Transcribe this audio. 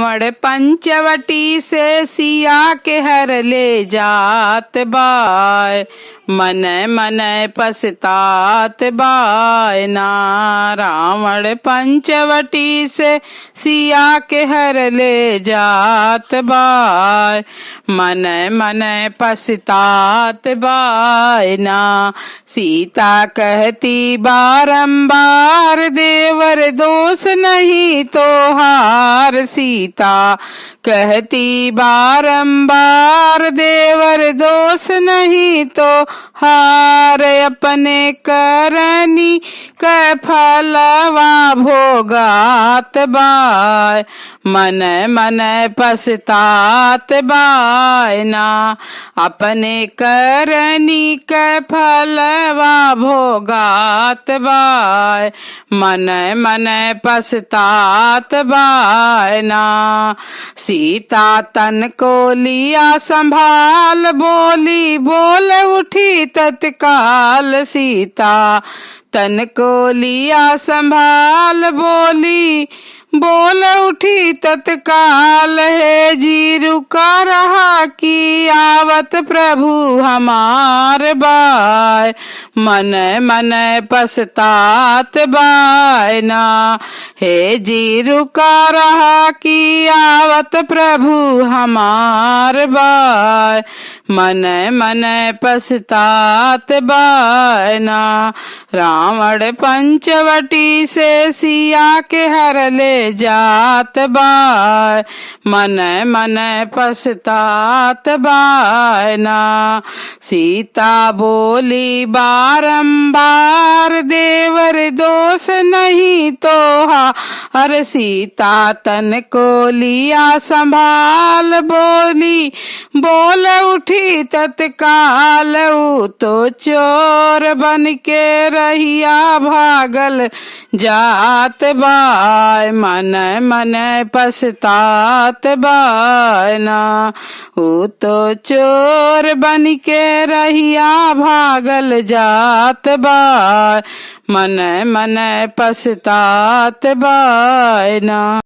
रावण पंचवटी से सिया के हर ले जात बाय। मन मन पछतात बाय ना। रावण पंचवटी से सिया के हर ले जात बाय। मन मन पछतात बाय ना। सीता कहती बारंबार देवर दोष नहीं तोहार। सीता कहती बारंबार देवर दोष नहीं तो हार। अपने करनी क फलवा भोगात बाय। मन मन पछतात बाय ना। अपने करनी क फलवा भोगात बाय। मन मन पछतात बाय ना। सीता तन को लिया संभाल बोली बोल उठी तत्काल। सीता तन को लिया संभाल बोली बोल उठी तत्काल। है जी रुका रहा कि आवत प्रभु हमार बाय। मन मन पछतात बाय ना। हे जी रुका रहा कि आवत प्रभु हमार बाय। मन मन पछतात बाय ना। रावण पंचवटी से सिया के हर ले जात बाय। मन मन पछतात बाय ना। सीता बोली बारंबार देवर दोष नहीं तोहार। सीता तन को लिया संभाल बोली बोल उठी तत्काल। ऊ तो चोर बन के रहिया भागल जात बाय। मन मन पछतात बाय ना। ऊ तो चोर बन के रहिया भागल जात बाय। मन मन पछतात बाय ना।